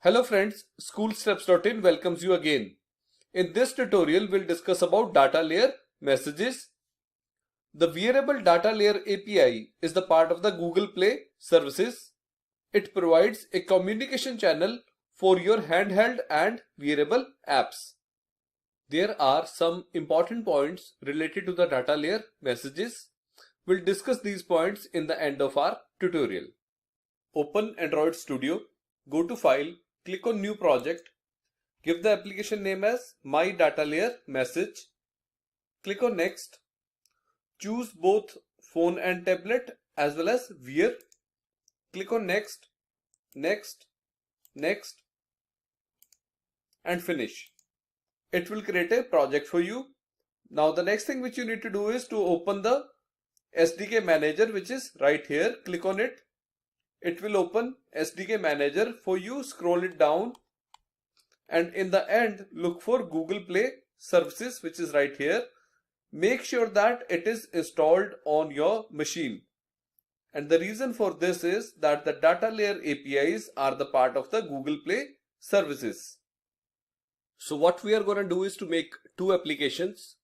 Hello friends, schoolsteps.in welcomes you again. In this tutorial, we'll discuss about data layer messages. The Wearable Data Layer API is the part of the Google Play services. It provides a communication channel for your handheld and wearable apps. There are some important points related to the data layer messages. We'll discuss these points in the end of our tutorial. Open Android Studio, go to File, click on New Project, give the application name as My Data Layer Message, click on Next, choose both phone and tablet as well as Wear, click on Next, Next, Next and Finish. It will create a project for you. Now the next thing which you need to do is to open the Sdk Manager, which is right here. Click on it. It will open Sdk Manager for you. Scroll it down and in the end look for Google Play services, which is right here. Make sure that it is installed on your machine, and the reason for this is that the data layer APIs are the part of the Google Play services. So what we are going to do is to make two applications.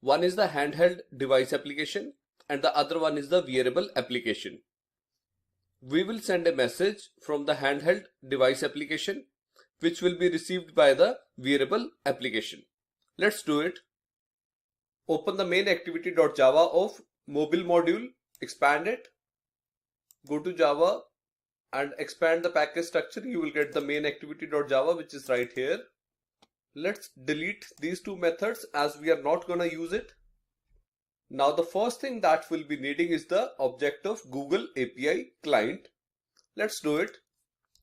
One is the handheld device application and the other one is the wearable application. We will send a message from the handheld device application which will be received by the wearable application. Let's do it. Open the main activity.java of mobile module, expand it, go to Java and expand the package structure. You will get the main activity.java, which is right here. Let's delete these two methods as we are not gonna use it. Now the first thing that we'll be needing is the object of Google API Client. Let's do it.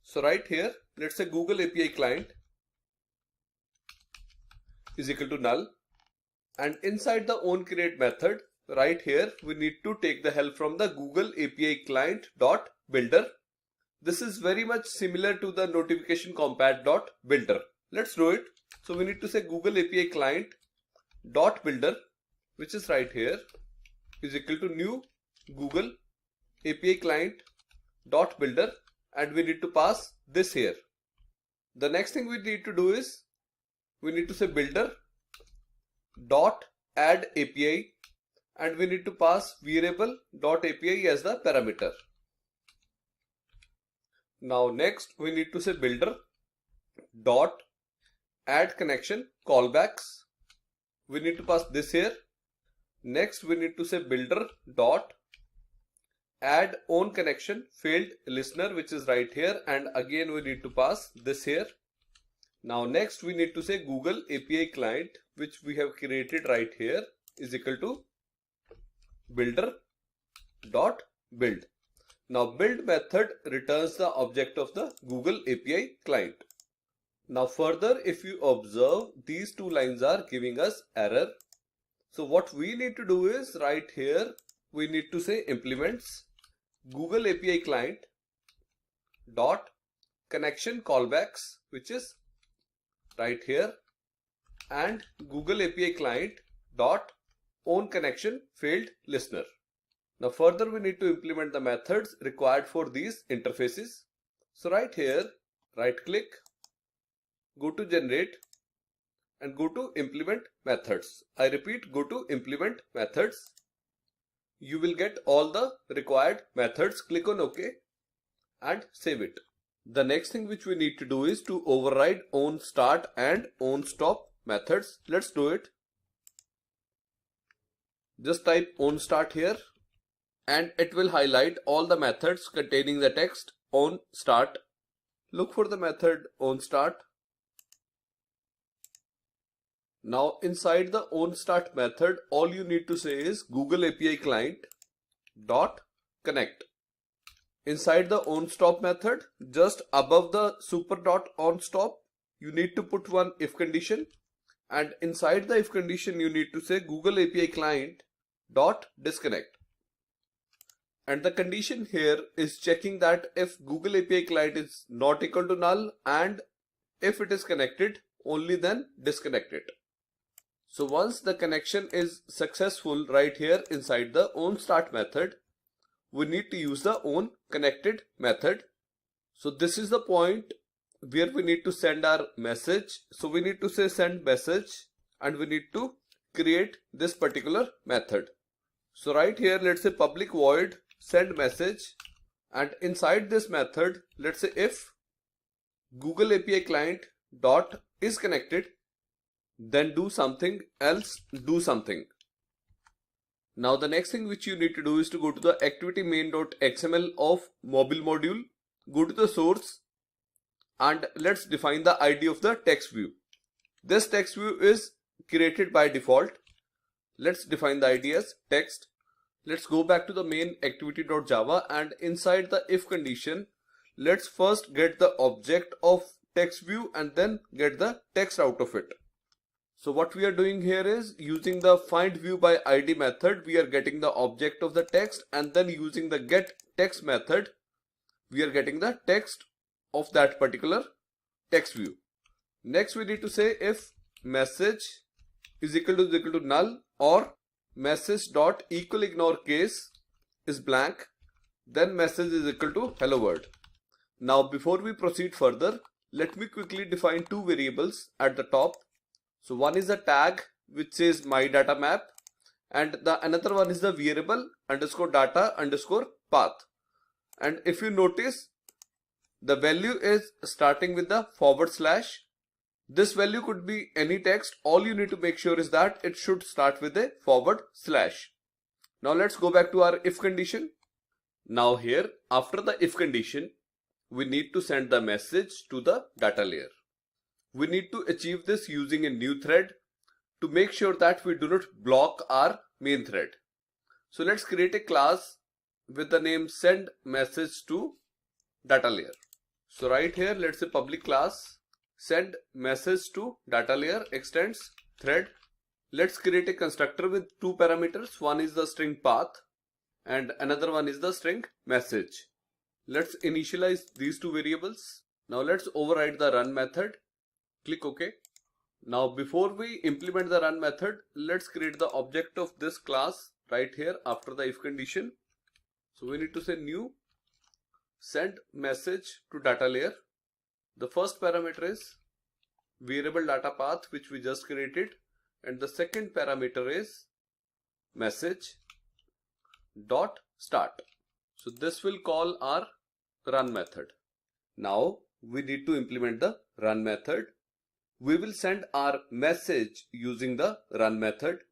So right here, let's say Google API Client is equal to null, and inside the onCreate method right here we need to take the help from the Google API Client dot builder. This is very much similar to the notification compat dot builder. Let's do it. So we need to say Google API Client dot builder, which is right here, is equal to new Google API Client dot builder, and we need to pass this here. The next thing we need to do is we need to say builder dot add API, and we need to pass wearable dot API as the parameter. Now next we need to say builder dot add connection callbacks. We need to pass this here. Next we need to say builder dot add on connection failed listener, which is right here, and again we need to pass this here. Now next we need to say Google API Client, which we have created right here, is equal to builder dot build. Now build method returns the object of the Google API Client. Now further, if you observe, these two lines are giving us error. So what we need to do is right here we need to say implements Google API Client dot connection callbacks, which is right here, and Google API Client dot on connection failed listener. Now further we need to implement the methods required for these interfaces. So right here, right click, go to generate and go to implement methods. I repeat, go to implement methods. You will get all the required methods. Click on OK and save it. The next thing which we need to do is to override onStart and onStop methods. Let's do it. Just type onStart here and it will highlight all the methods containing the text onStart. Look for the method onStart. Now inside the onStart method, all you need to say is Google API Client dot connect. Inside the onStop method, just above the super dot onStop, you need to put one if condition, and inside the if condition you need to say Google API Client dot disconnect. And the condition here is checking that if Google API Client is not equal to null, and if it is connected, only then disconnect it. So once the connection is successful right here inside the onStart method, we need to use the onConnected method. So this is the point where we need to send our message. So we need to say send message and we need to create this particular method. So right here, let's say public void send message, and inside this method, let's say if Google API client dot is connected, then do something, else do something. Now the next thing which you need to do is to go to the activity main.xml of mobile module, go to the source, and let's define the ID of the text view. This text view is created by default. Let's define the ID as text. Let's go back to the main activity.java, and inside the if condition, let's first get the object of text view and then get the text out of it. So what we are doing here is using the find view by ID method, we are getting the object of the text, and then using the get text method, we are getting the text of that particular text view. Next we need to say if message is equal to null or message dot equal ignore case is blank, then message is equal to hello world. Now before we proceed further, let me quickly define two variables at the top. So one is a tag which says my data map, and the another one is the variable underscore data underscore path. And if you notice, the value is starting with the /. This value could be any text. All you need to make sure is that it should start with a /. Now let's go back to our if condition. Now here, after the if condition, we need to send the message to the data layer. We need to achieve this using a new thread to make sure that we do not block our main thread. So let's create a class with the name send message to data layer. So right here, let's say public class send message to data layer extends thread. Let's create a constructor with two parameters. One is the string path and another one is the string message. Let's initialize these two variables. Now let's override the run method. Click OK. Now before we implement the run method, let's create the object of this class right here after the if condition. So we need to say new send message to data layer. The first parameter is variable data path which we just created, and the second parameter is message dot start. So this will call our run method. Now we need to implement the run method. We will send our message using the run method.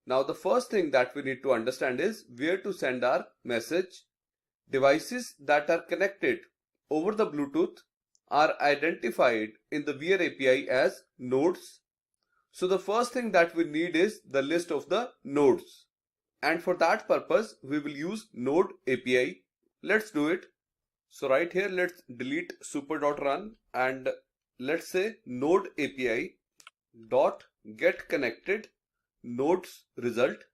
Now the first thing that we need to understand is where to send our message. Devices that are connected over the Bluetooth are identified in the Wearable as nodes. So the first thing that we need is the list of the nodes. And for that purpose, we will use NodeAPI. Let's do it. So right here, let's delete super.run and let's say NodeAPI dot get connected nodes result.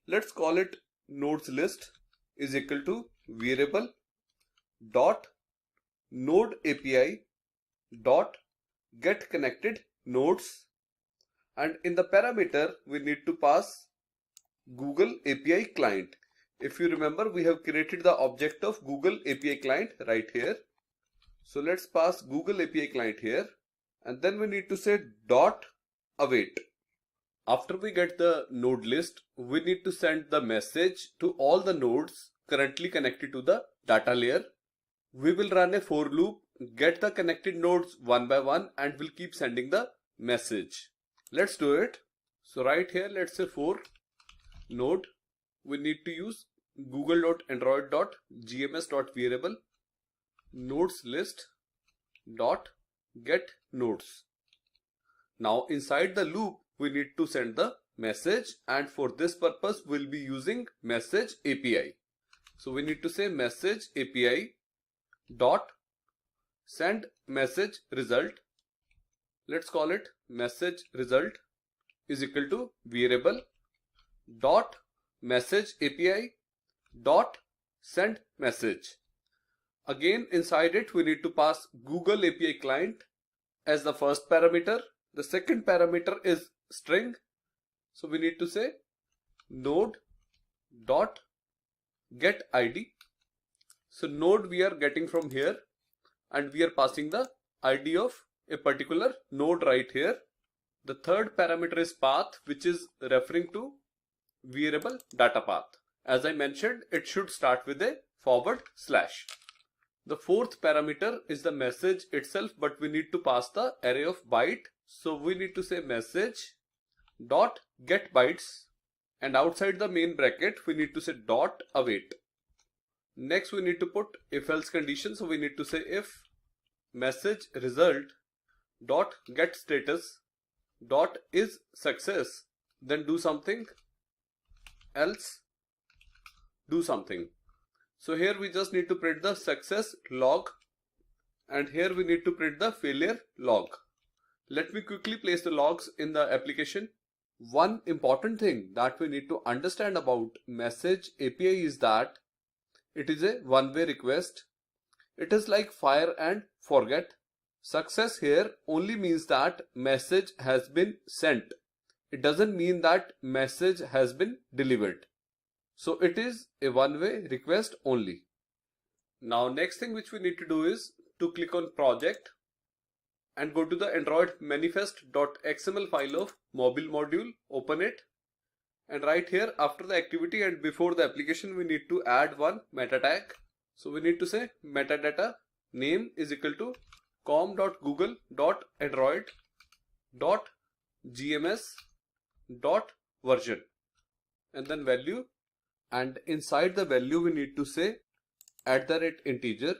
Let's call it nodes list is equal to variable dot NodeAPI dot get connected nodes, and in the parameter we need to pass Google API client. If you remember, we have created the object of Google API client right here. So let's pass Google API client here, and then we need to say dot await. After we get the node list, we need to send the message to all the nodes currently connected to the data layer. We will run a for loop, get the connected nodes one by one, and we'll keep sending the message. Let's do it. So right here, let's say for node, we need to use google.android.gms.variable nodes list dot get nodes. Now inside the loop, we need to send the message, and for this purpose we'll be using MessageAPI. So we need to say MessageAPI dot send message result. Let's call it message result is equal to variable dot MessageAPI dot send message. Again inside it we need to pass Google API client as the first parameter. The second parameter is string. So we need to say node dot get ID. So node we are getting from here. and we are passing the ID of a particular node right here. The third parameter is path, which is referring to wearable data path. As I mentioned, it should start with a /. The fourth parameter is the message itself, but we need to pass the array of byte. So we need to say message dot get bytes, and outside the main bracket we need to say dot await. Next we need to put if else condition. So we need to say if message result dot get status dot is success, then do something, else do something. So here we just need to print the success log, and here we need to print the failure log. Let me quickly place the logs in the application. One important thing that we need to understand about MessageAPI is that it is a one-way request. It is like fire and forget. Success here only means that message has been sent. It doesn't mean that message has been delivered. So it is a one-way request only. Now next thing which we need to do is to click on project and go to the Android manifest.xml file of mobile module, open it, and right here after the activity and before the application we need to add one meta tag. So we need to say metadata name is equal to com.google.android.gms.version and then value, and inside the value we need to say @integer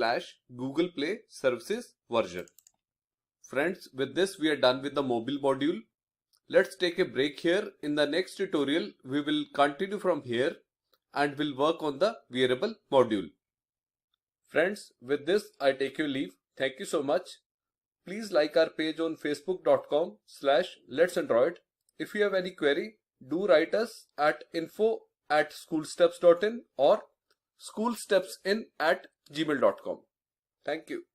/ Google Play Services version. Friends, with this we are done with the mobile module. Let's take a break here. In the next tutorial we will continue from here and will work on the wearable module. Friends, with this I take your leave. Thank you so much. Please like our page on facebook.com/letsandroid. If you have any query, do write us at info@schoolsteps.in or schoolstepsin@gmail.com. Thank you.